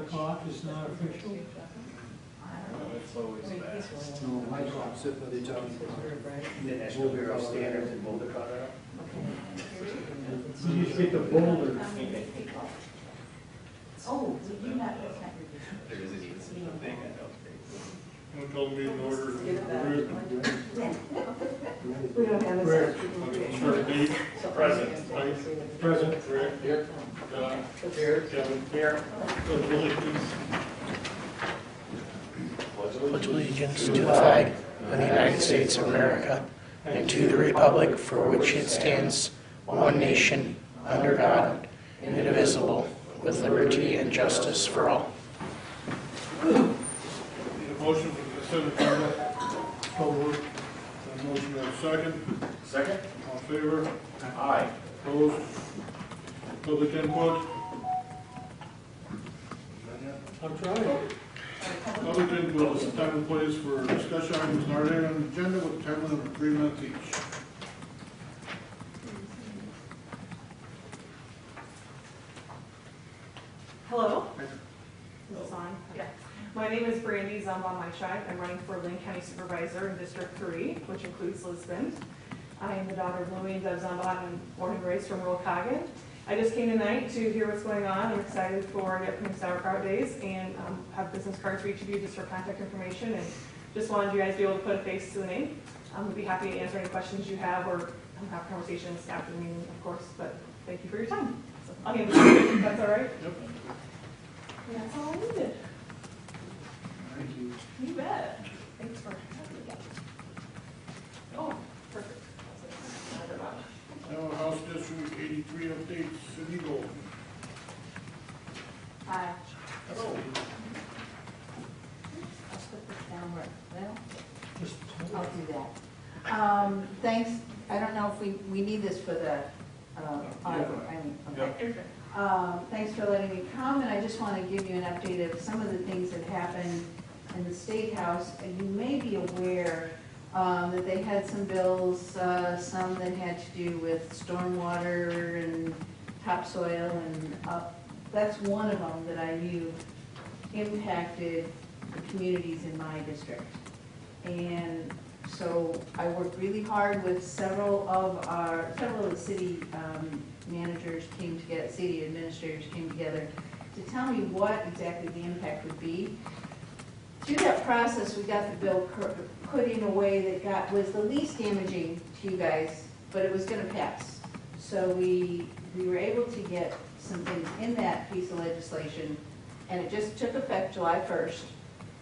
O'clock is not official. It's always fast. No, my clock sitting at the top. The National Bureau of Standards in Boulder, Colorado. You just get the boulder. Oh, you not, There isn't even such a thing, I don't think. I'll call the meeting order. we don't have a Rick. second. Start date. Present. Mike. Present. Rick. Here. John. Here. Kevin. Here. Willie, please. Pledge allegiance to the flag of the United States of America and to the republic for which it stands, one nation, under God, indivisible, with liberty and justice for all. Need a motion for the consent agenda. So moved. A motion and a second. Second? All in favor? Aye. Opposed? Public input? I'm trying. Public input is the time and place for discussion items not already on the agenda with a time limit of 3 minutes each. Hello? Is this on? Yeah. My name is Brandy Zambon-Maichai. I'm running for Lane County Supervisor in District 3, which includes Lisbon. I am the daughter of Louie and Deb Zambon and born and raised from rural Coggin. I just came tonight to hear what's going on. I'm excited for the upcoming Sauerkraut Days and have business cards for each of you just for contact information, and just wanted you guys to be able to put a face to the name. We'd be happy to answer any questions you have or have conversations after the meeting, of course, but thank you for your time. So I'll hand it to you, if that's all right? Yep. And that's all I needed. Thank you. You bet. Thanks for having me. Oh, perfect. Now, House District 83 updates, City Goal. Hi. Hello. I'll put this down right now. Just I'll do that. Thanks, I don't know if we need this for the, okay. Thanks for letting me come, and I just want to give you an update of some of the things that happened in the State House. And you may be aware that they had some bills, some that had to do with stormwater and topsoil, and that's one of them that I knew impacted the communities in my district. And so I worked really hard with several of the city managers came together, city administrators came together to tell me what exactly the impact would be. Through that process, we got the bill put in a way that was the least damaging to you guys, but it was going to pass. So we were able to get some things in that piece of legislation, and it just took effect July 1st.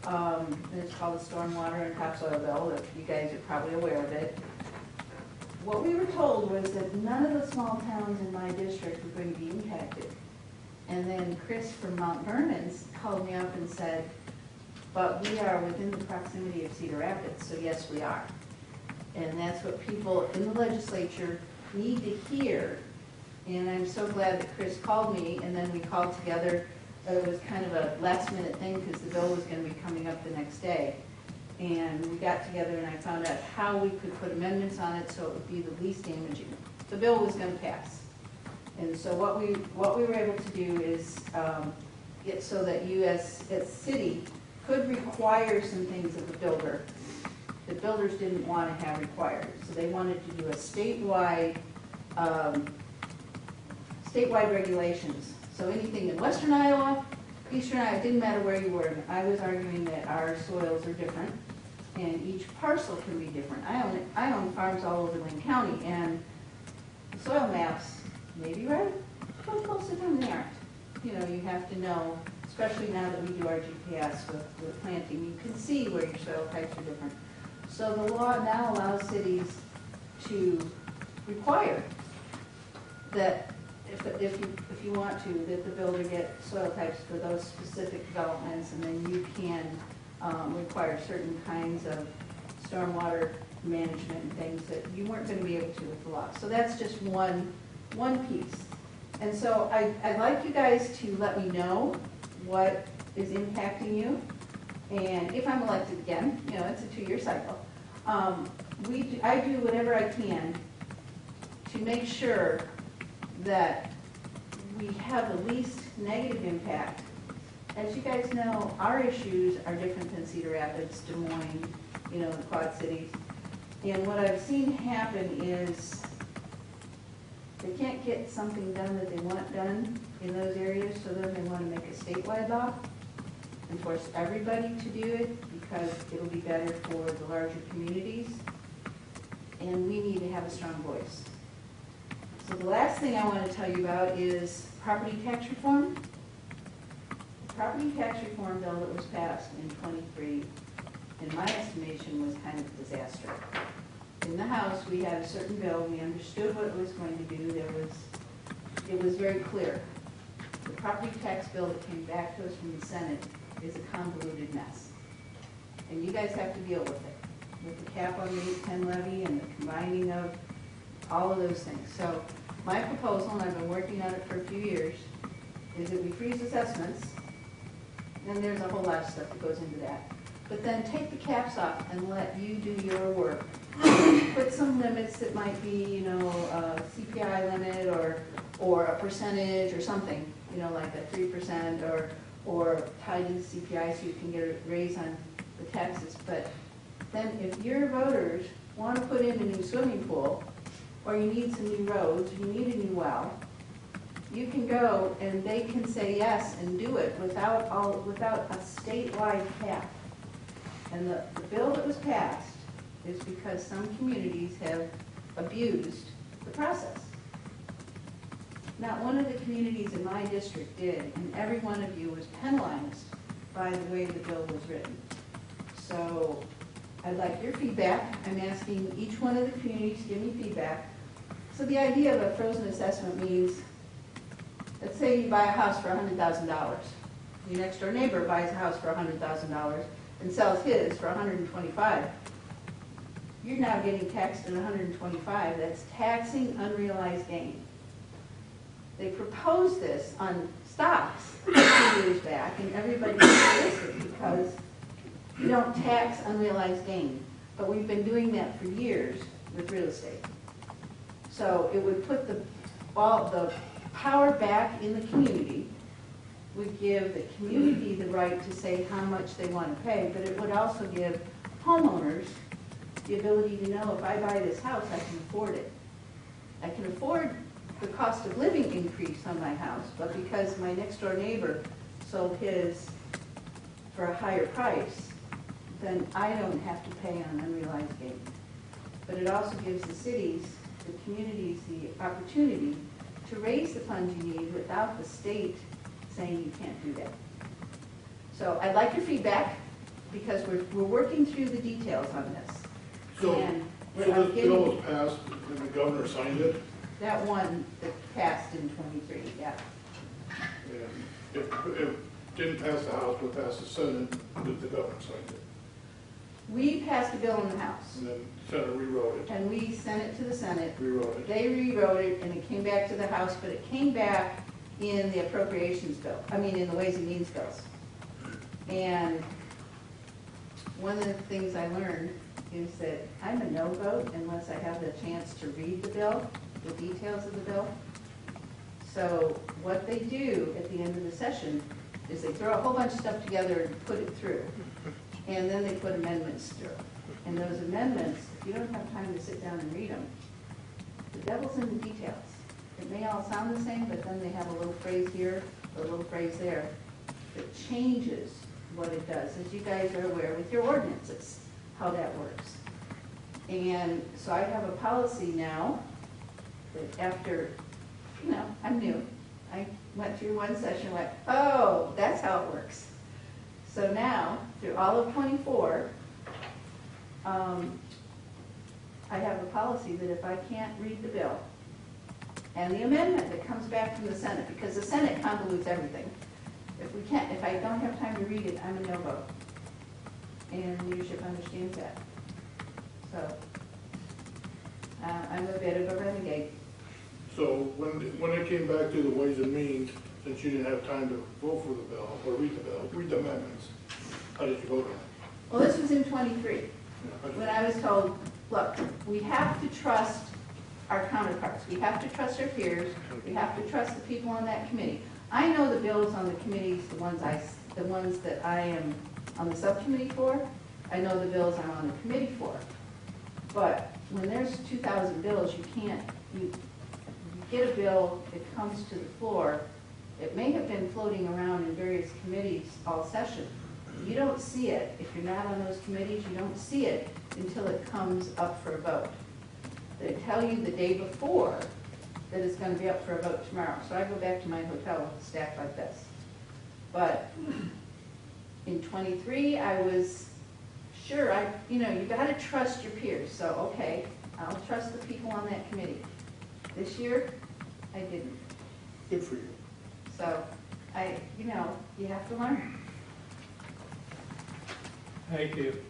And it's called the Stormwater and Topsoil Bill. That you guys are probably aware of it. What we were told was that none of the small towns in my district were going to be impacted. And then Chris from Mount Vernon's called me up and said, but we are within the proximity of Cedar Rapids, so yes, we are. And that's what people in the legislature need to hear. And I'm so glad that Chris called me, and then we called together. It was kind of a last minute thing because the bill was going to be coming up the next day. And we got together and I found out how we could put amendments on it so it would be the least damaging. The bill was going to pass. And so what we were able to do is get so that you as city could require some things of the builder that builders didn't want to have required. So they wanted to do a statewide regulations. So anything in western Iowa, eastern Iowa, it didn't matter where you were. I was arguing that our soils are different and each parcel can be different. I own farms all over Lane County, and the soil maps may be right, but most of them they aren't. You know, you have to know, especially now that we do our GPS with planting, you can see where your soil types are different. So the law now allows cities to require that if you want to, that the builder get soil types for those specific developments, and then you can require certain kinds of stormwater management and things that you weren't going to be able to with the law. So that's just one piece. And so I'd like you guys to let me know what is impacting you. And if I'm elected again, you know, it's a 2-year cycle. I do whatever I can to make sure that we have the least negative impact. As you guys know, our issues are different than Cedar Rapids, Des Moines, you know, the Quad Cities. And what I've seen happen is they can't get something done that they want done in those areas, so then they want to make a statewide law and force everybody to do it because it'll be better for the larger communities. And we need to have a strong voice. So the last thing I want to tell you about is property tax reform. The property tax reform bill that was passed in '23, in my estimation, was kind of a disaster. In the House, we had a certain bill, we understood what it was going to do, it was very clear. The property tax bill that came back to us from the Senate is a convoluted mess. And you guys have to deal with it, with the cap on the 810 levy and the combining of all of those things. So my proposal, and I've been working on it for a few years, is that we freeze assessments, and there's a whole lot of stuff that goes into that. But then take the caps off and let you do your work. Put some limits that might be, you know, a CPI limit or a percentage or something, you know, like a 3% or tied to the CPI so you can get a raise on the taxes. But then if your voters want to put in a new swimming pool, or you need some new roads, or you need a new well, you can go and they can say yes and do it without a statewide cap. And the bill that was passed is because some communities have abused the process. Not one of the communities in my district did, and every one of you was penalized by the way the bill was written. So I'd like your feedback. I'm asking each one of the communities to give me feedback. So the idea of a frozen assessment means, let's say you buy a house for $100,000. Your next door neighbor buys a house for $100,000 and sells his for $125,000. You're now getting taxed at $125,000. That's taxing unrealized gain. They proposed this on stocks a few years back, and everybody was against because you don't tax unrealized gain. But we've been doing that for years with real estate. So it would put the power back in the community, would give the community the right to say how much they want to pay, but it would also give homeowners the ability to know, if I buy this house, I can afford it. I can afford the cost of living increase on my house, but because my next door neighbor sold his for a higher price, then I don't have to pay on unrealized gain. But it also gives the cities, the communities, the opportunity to raise the funds you need without the state saying you can't do that. So I'd like your feedback, because we're working through the details on this. So And this bill was passed and the governor signed it, that one that passed in '23, yeah. and it didn't pass the House, but passed the Senate, but the governor signed it. We passed a bill in the House, And then the Senate rewrote it, and we sent it to the Senate. rewrote it. They rewrote it, and it came back to the House, but it came back in the appropriations bill, in the Ways and Means bills. And one of the things I learned is that I'm a no vote unless I have the chance to read the bill, the details of the bill. So what they do at the end of the session is they throw a whole bunch of stuff together and put it through. And then they put amendments through. And those amendments, if you don't have time to sit down and read them, the devil's in the details. It may all sound the same, but then they have a little phrase here, a little phrase there that changes what it does, as you guys are aware with your ordinances, how that works. And so I have a policy now that after, I'm new. I went through one session and went, oh, that's how it works. So now, through all of '24, I have a policy that if I can't read the bill and the amendment that comes back from the Senate, because the Senate convolutes everything, if I don't have time to read it, I'm a no vote. And leadership understands that. So I'm a bit of a renegade. So when it came back to the Ways and Means, since you didn't have time to vote for the bill, or read the amendments, how did you vote on it? Well, this was in 23, Yeah, how did you- when I was told, look, we have to trust our counterparts. We have to trust our peers. We have to trust the people on that committee. I know the bills on the committees, the ones that I am on the subcommittee for. I know the bills I'm on the committee for. But when there's 2,000 bills, you get a bill, it comes to the floor. It may have been floating around in various committees all session. You don't see it, if you're not on those committees, you don't see it until it comes up for a vote. They tell you the day before that it's going to be up for a vote tomorrow. So I go back to my hotel with a stack like this. But in 23, I was sure, you got to trust your peers. So, okay, I'll trust the people on that committee. This year, I didn't. Good for you. So, you have to learn. Thank you.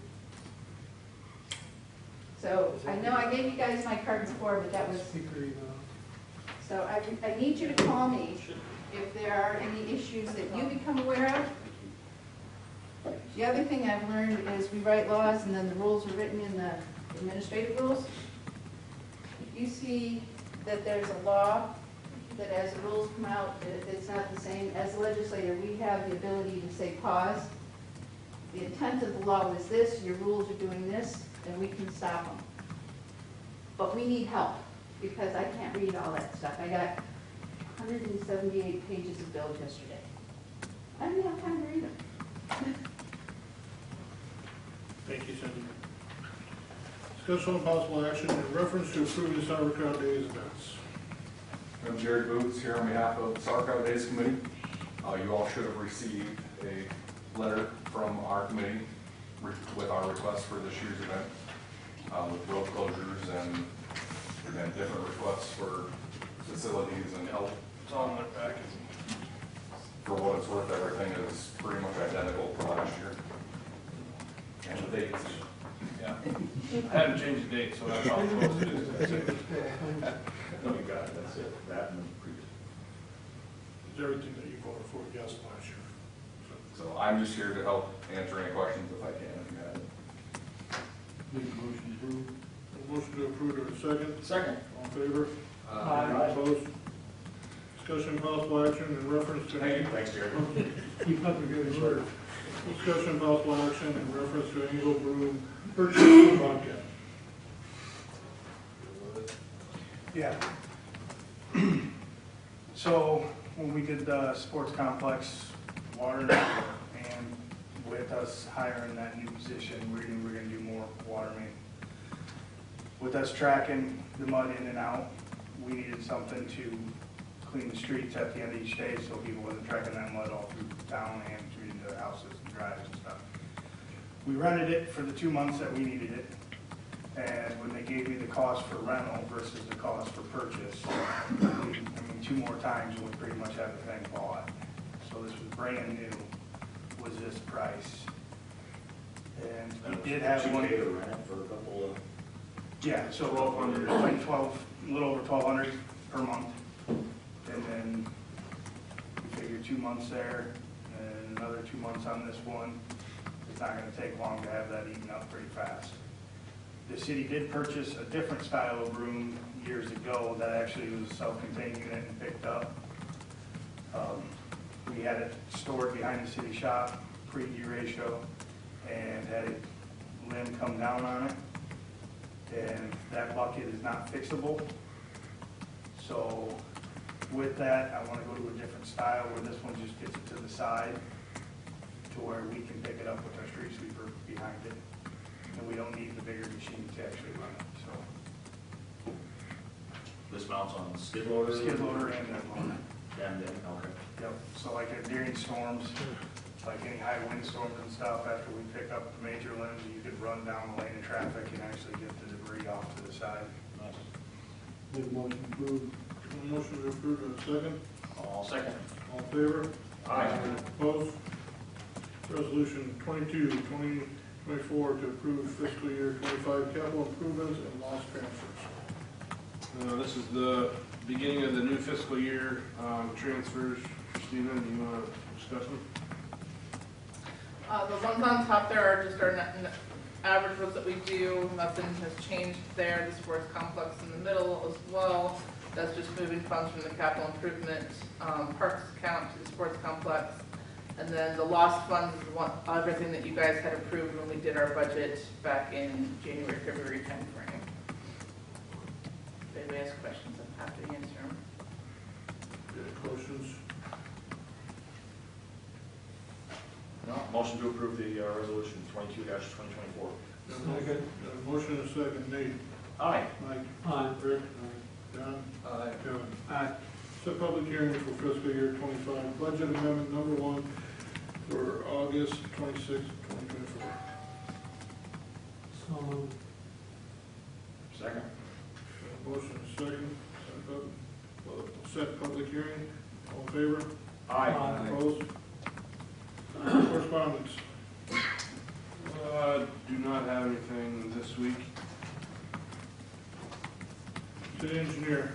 So I know I gave you guys my card before, but that was, Speaker email. so I need you to call me if there are any issues that you become aware of. The other thing I've learned is we write laws and then the rules are written in the administrative rules. If you see that there's a law, that as the rules come out, that if it's not the same, as a legislator, we have the ability to say pause. The intent of the law was this, your rules are doing this, and we can stop them. But we need help, because I can't read all that stuff. I got 178 pages of bills yesterday. I didn't have time to read them. Thank you, Cindy. Discussion on possible action in reference to approving the Sauerkraut Days Events. I'm Jared Boots here on behalf of the Sauerkraut Days Committee. You all should have received a letter from our committee with our request for this year's event, with road closures and different requests for facilities and help. It's all in their package. For what it's worth, everything is pretty much identical to last year. And the dates. Yeah. I haven't changed the date, so that's how close it is. No, you got it, that's it. That and the previous. It's everything that you voted for, yes, last year. So I'm just here to help answer any questions if I can. If you have it. Make a motion to approve. A motion to approve, to a second. Second. All in favor? Aye. Opposed? Discussion possible action in reference to. Thanks, Jared. Keep up the good work. Discussion possible action in reference to Angle Broom Purchase for Bobcat. Yeah. So when we did the sports complex water network, and with us hiring that new position, we knew we were gonna do more water main. With us tracking the mud in and out, we needed something to clean the streets at the end of each day so people wasn't tracking that mud all through town and through the houses and drives and stuff. We rented it for the 2 months that we needed it. And when they gave me the cost for rental versus the cost for purchase, 2 more times and we pretty much had the thing bought. So this was brand new, was this price. And we did have one. To rent it for a couple of. Yeah, so like 12, a little over 1,200 per month. And then we figured 2 months there and another 2 months on this one. It's not gonna take long to have that eaten up pretty fast. The city did purchase a different style of broom years ago that actually was a self-contained unit and picked up. We had it stored behind the city shop, pre-deratio, and had a limb come down on it. And that bucket is not fixable. So with that, I want to go to a different style where this one just gets it to the side to where we can pick it up with our street sweeper behind it. And we don't need the bigger machine to actually run it, so. This mounts on skid loader? Skid loader and that loader. And then, okay. Yep, so like during storms, like any high wind storms and stuff, after we pick up the major limbs, you could run down the lane of traffic and actually get the debris off to the side. Make a motion to approve. Motion to approve in a second. All second. All in favor? Aye. Opposed? Resolution 22, 2024 to approve fiscal year 25 capital improvements and loss transfers. This is the beginning of the new fiscal year, transfers. Christina, do you want to discuss them? The ones on top there are just our average roads that we do. Nothing has changed there. The sports complex in the middle as well. That's just moving funds from the capital improvement parks account to the sports complex. And then the lost funds is everything that you guys had approved when we did our budget back in January, February timeframe. If anybody has questions, I'm happy to answer them. Any questions? No, motion to approve the resolution 22-2024. Second. Motion and a second. Nate? Aye. Mike? Aye. Rick? John? Aye. Kevin? Aye. Set public hearing for fiscal year 25, budget amendment number 1 for August 26, 2024. So moved. Second. Motion and second. Set public hearing. All in favor? Aye. Opposed? Correspondence. Do not have anything this week. City engineer.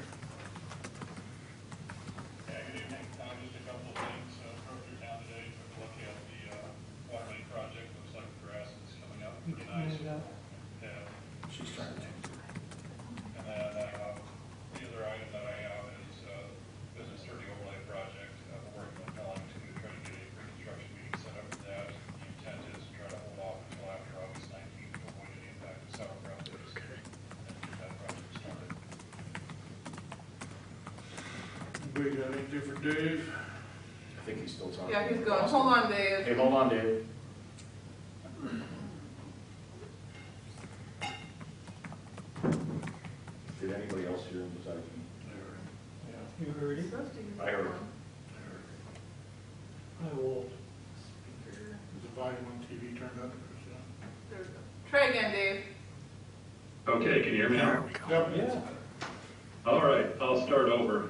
Yeah, good evening. Just a couple of things. Drove through town today, took a look at the water main project. Looks like the grass is coming up pretty nice. Yeah. She's trying to. And then the other item that I have is business 30 overlay project. We're working with Pelham to try to get a pre-construction meeting set up for that. The intent is to try to hold off until after August 19th to avoid any impact of Sauerkraut Days and get that project started. We got anything for Dave? I think he's still talking. Yeah, he's going. Hold on, Dave. Hey, hold on, Dave. Did anybody else hear him besides me? You heard it? I heard him. I will. Is the volume on TV turned up? There's go. Try again, Dave. Okay, can you hear me now? Yep. Yeah. All right, I'll start over.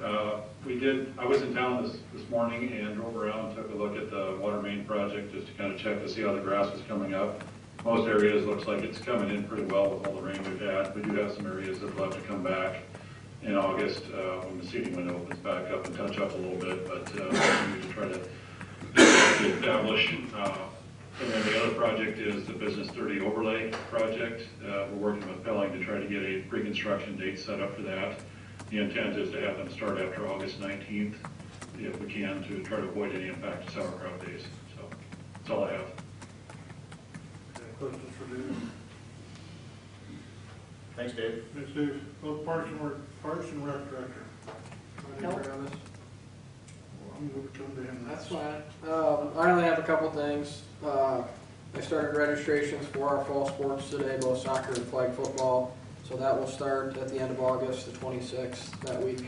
I was in town this morning and drove around and took a look at the water main project just to kind of check to see how the grass was coming up. Most areas looks like it's coming in pretty well with all the rain we've had. We do have some areas that will have to come back in August when the seeding window opens back up and touch up a little bit, but we need to try to establish. And then the other project is the Business 30 Overlay project. We're working with Pelling to try to get a pre-construction date set up for that. The intent is to have them start after August 19th, if we can, to try to avoid any impact of Sauerkraut Days. So that's all I have. Any questions for Dave? Thanks, Dave. Thanks, Dave. Well, Parks and Rec Director. Nope. I'm going to come to him. That's fine. I only have a couple things. I started registrations for our fall sports today, both soccer and flag football. So that will start at the end of August, the 26th, that week.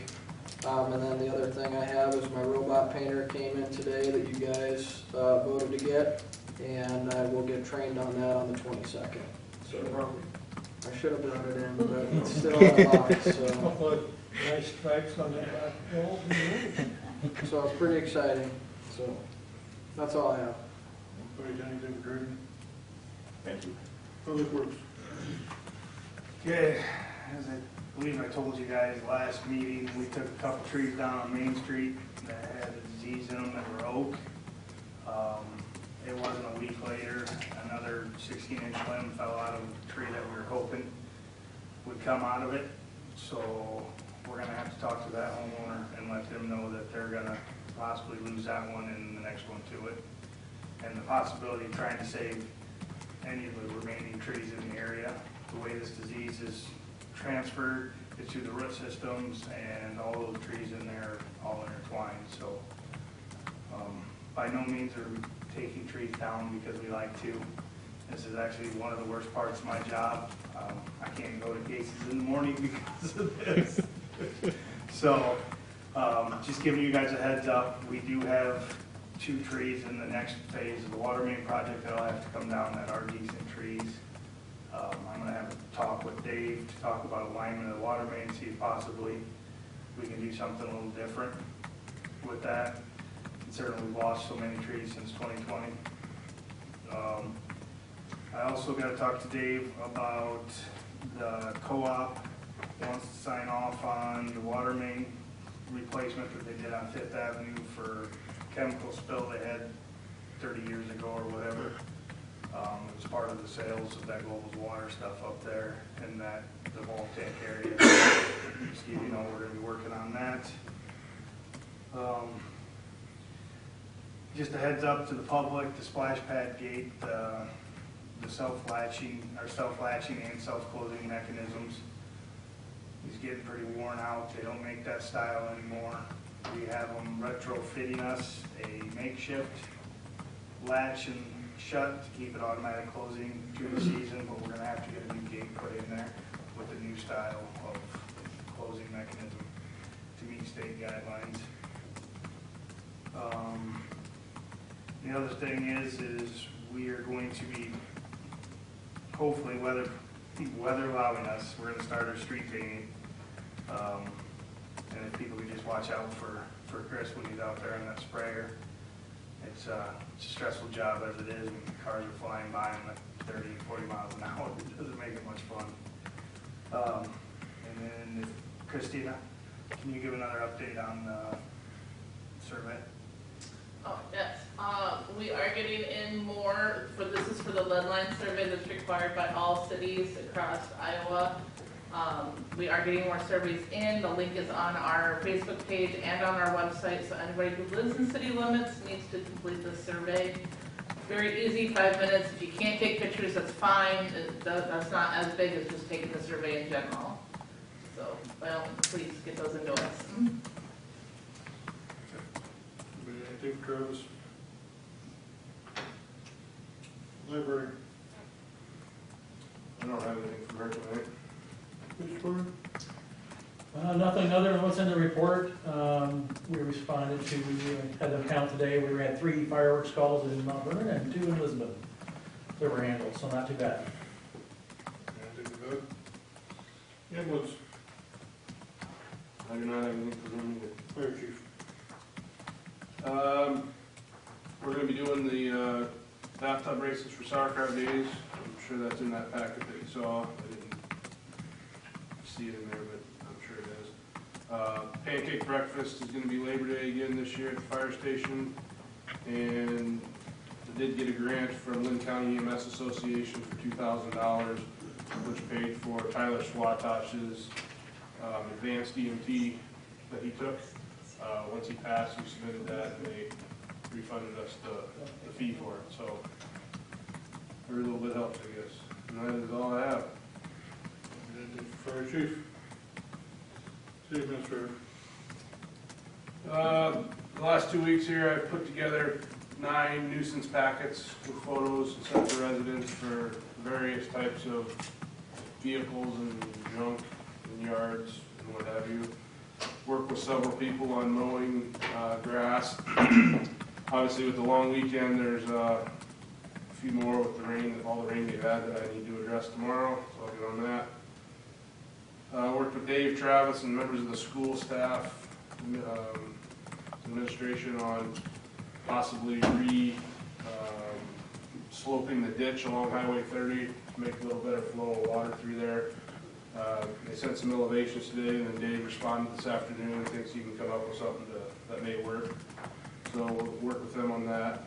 And then the other thing I have is my robot painter came in today that you guys voted to get, and I will get trained on that on the 22nd. So I should have brought it in, but it's still unlocked, so. Nice stripes on that back wall. So it's pretty exciting. So that's all I have. Anybody got anything for Greg? Thank you. Public Works. Okay, as I believe I told you guys last meeting, we took a couple trees down on Main Street that had a disease in them that were oak. It wasn't a week later, another 16-inch limb fell out of the tree that we were hoping would come out of it. So we're gonna have to talk to that homeowner and let them know that they're gonna possibly lose that one and the next one to it. And the possibility of trying to save any of the remaining trees in the area. The way this disease is transferred is through the root systems, and all those trees in there are all intertwined. So by no means are we taking trees down because we like to. This is actually one of the worst parts of my job. I can't go to cases in the morning because of this. So just giving you guys a heads up, we do have 2 trees in the next phase of the water main project that'll have to come down that are decent trees. I'm going to have a talk with Dave to talk about alignment of the water main, see if possibly we can do something a little different with that. Considering we've lost so many trees since 2020. I also got to talk to Dave about the co-op wants to sign off on the water main replacement that they did on Fifth Avenue for chemical spill they had 30 years ago or whatever. It was part of the sales of that Global's water stuff up there in that, the whole tank area. Just so you know, we're gonna be working on that. Just a heads up to the public, the splash pad gate, the self-latching and self-closing mechanisms. He's getting pretty worn out. They don't make that style anymore. We have them retrofitting us a makeshift latch and shut to keep it automatic closing through the season, but we're gonna have to get a new gate put in there with a new style of closing mechanism to meet state guidelines. The other thing is we are going to be, hopefully weather allowing us, we're gonna start our street painting. And if people could just watch out for Chris when he's out there in that sprayer. It's a stressful job as it is, and cars are flying by him at 30, 40 miles an hour. It doesn't make it much fun. And then Christina, can you give another update on the survey? Oh, yes. We are getting in more, this is for the lead line survey that's required by all cities across Iowa. We are getting more surveys in. The link is on our Facebook page and on our website, so anybody who lives in city limits needs to complete this survey. Very easy, 5 minutes. If you can't take pictures, that's fine. That's not as big as just taking the survey in general. So, well, please get those into us. Anything, Travis? Library. I don't have anything from her tonight. Pittsburgh? Nothing other than what's in the report. We responded to, had them count today, we had 3 fireworks calls in Mount Vernon and 2 in Lisbon. They were handled, so not too bad. Anything good? Ambulance. I do not have anything for them either. Fire chief. We're going to be doing the bathtub races for Sauerkraut Days. I'm sure that's in that packet that you saw. I didn't see it in there, but I'm sure it is. Pancake breakfast is going to be Labor Day again this year at the fire station. And I did get a grant from Lynn County EMS Association for $2,000, which paid for Tyler Swatosh's advanced EMT that he took. Once he passed, we submitted that, and they refunded us the fee for it. So every little bit helps, I guess. And that is all I have. Anything for fire chief? City administrator. The last 2 weeks here, I've put together 9 nuisance packets with photos and sent to residents for various types of vehicles and junk and yards and what have you. Work with several people on mowing grass. Obviously, with the long weekend, there's a few more with the rain, all the rain we've had that I need to address tomorrow, so I'll get on that. Worked with Dave, Travis, and members of the school staff, administration on possibly sloping the ditch along Highway 30 to make a little better flow of water through there. They sent some elevations today, and then Dave responded this afternoon and thinks he can come up with something that may work. So we'll work with them on that.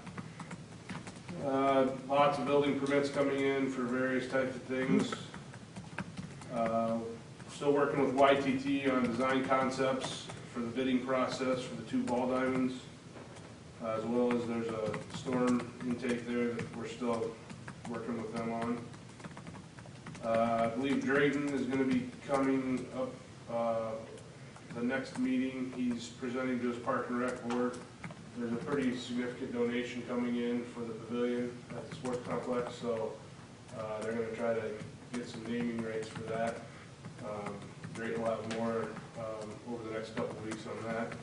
Lots of building permits coming in for various types of things. Still working with YTT on design concepts for the bidding process for the 2 ball diamonds, as well as there's a storm intake there that we're still working with them on. I believe Drayton is going to be coming up the next meeting. He's presenting to his Park and Rec board. There's a pretty significant donation coming in for the pavilion at the sports complex, so they're going to try to get some naming rights for that. Drayton will have more over the next couple of weeks on that.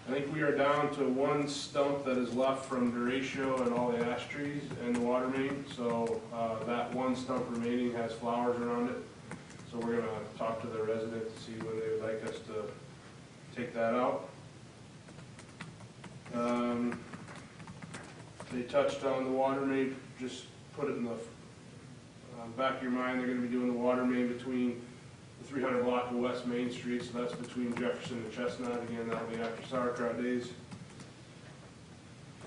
I think we are down to 1 stump that is left from derecho and all the ash trees and the water main. So that 1 stump remaining has flowers around it. So we're going to talk to the resident to see when they would like us to take that out. They touched on the water main, just put it in the Back of your mind, they're gonna be doing the water main between the 300 block of West Main Street, so that's between Jefferson and Chestnut. Again, that'll be after Sauerkraut Days.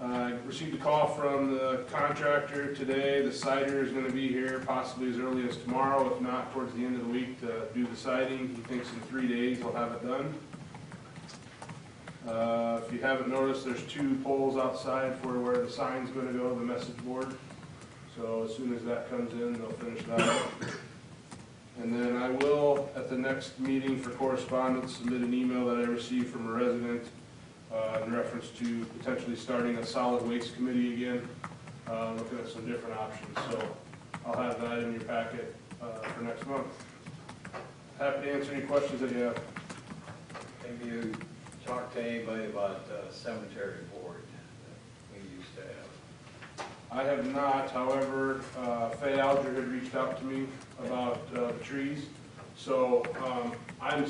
I received a call from the contractor today. The cider is gonna be here possibly as early as tomorrow, if not towards the end of the week, to do the siding. He thinks in 3 days he'll have it done. If you haven't noticed, there's 2 poles outside for where the sign's gonna go, the message board. So as soon as that comes in, they'll finish that up. And then I will, at the next meeting for correspondence, submit an email that I received from a resident in reference to potentially starting a solid waste committee again, looking at some different options. So I'll have that in your packet for next month. Happy to answer any questions that you have. Have you talked to anybody about the cemetery board that we used to have? I have not, however, Faye Alger had reached out to me about the trees. So I'm gonna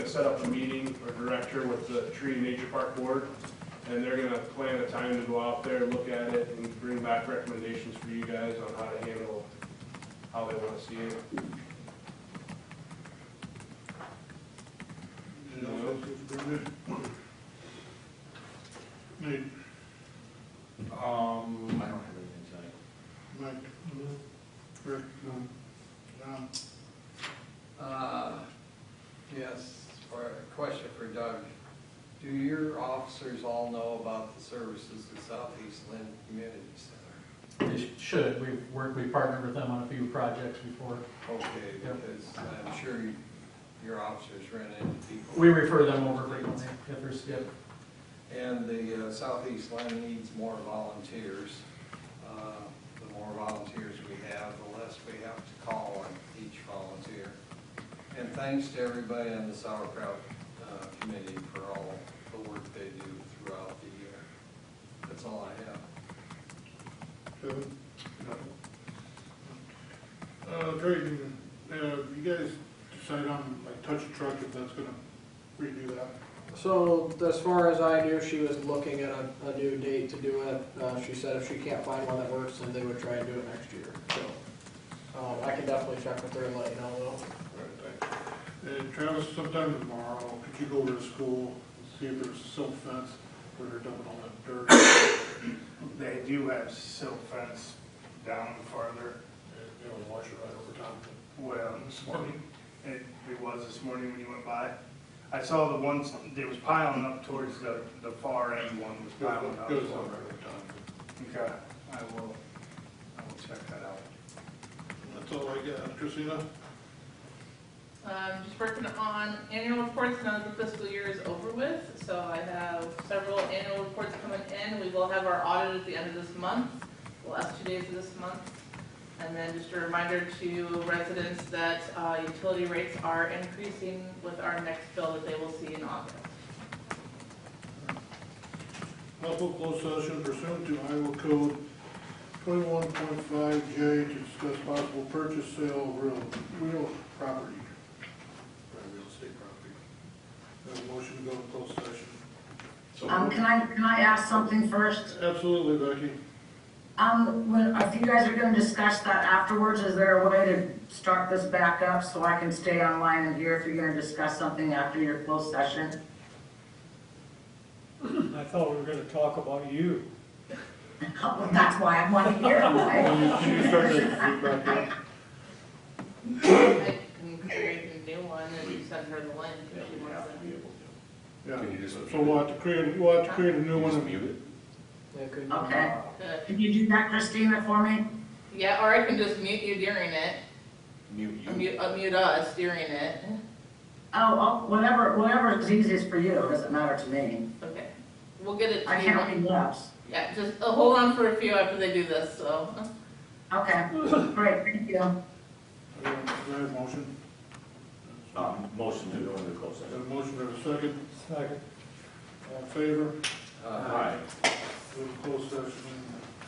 set up a meeting or director with the Tree and Nature Park Board, and they're gonna plan a time to go out there, look at it, and bring back recommendations for you guys on how to handle how they wanna see it. Nate, I don't have anything tonight. Mike, Rick, John. Yes, for a question for Doug. Do your officers all know about the services of Southeast Lynn Community Center? They should. We've partnered with them on a few projects before. Okay, because I'm sure your officers run into people. We refer them over frequently if there's skip. And the Southeast Lynn needs more volunteers. The more volunteers we have, the less we have to call on each volunteer. And thanks to everybody on the Sauerkraut committee for all the work they do throughout the year. That's all I have. Kevin? Drayton, you guys decide on like touch a truck if that's gonna redo that? So as far as I knew, she was looking at a new date to do it. She said if she can't find one that works, then they would try and do it next year. So I can definitely check with her and let you know though. And Travis, sometime tomorrow, could you go over to school and see if there's a silt fence where they're dumping all that dirt? They do have silt fence down farther. You know, wash it right over top of it. Well, this morning, it was this morning when you went by. I saw the ones, it was piling up towards the far end one was piling up. Goes on right over top of it. Okay, I will check that out. That's all I got. Christina? Just working on annual reports now that the fiscal year is over with. So I have several annual reports coming in. We will have our audit at the end of this month, the last 2 days of this month. And then just a reminder to residents that utility rates are increasing with our next bill that they will see in August. Possible closed session pursuant to Iowa Code 21.5J to discuss possible purchase, sale of real property. Real estate property. Have a motion to go into closed session. Can I ask something first? Absolutely, Becky. If you guys are gonna discuss that afterwards, is there a way to start this back up so I can stay online and hear if you're gonna discuss something after your closed session? I thought we were gonna talk about you. Well, that's why I want to hear it. Can you start that back up? I can create a new one and send her the link if she wants it. Yeah, so we'll have to create a new one. Mute it. Okay. Good. Can you do that, Christina, for me? Yeah, or I can just mute you during it. Mute you. Mute us during it. Oh, whatever is easiest for you, it doesn't matter to me. Okay. We'll get it to I you. can't be less. Yeah, just hold on for a few after they do this, so. Okay, great, thank you. Do I have a motion? Motion to go into closed Got session. a motion, have a second? Second. All in favor? Aye. Go to closed session.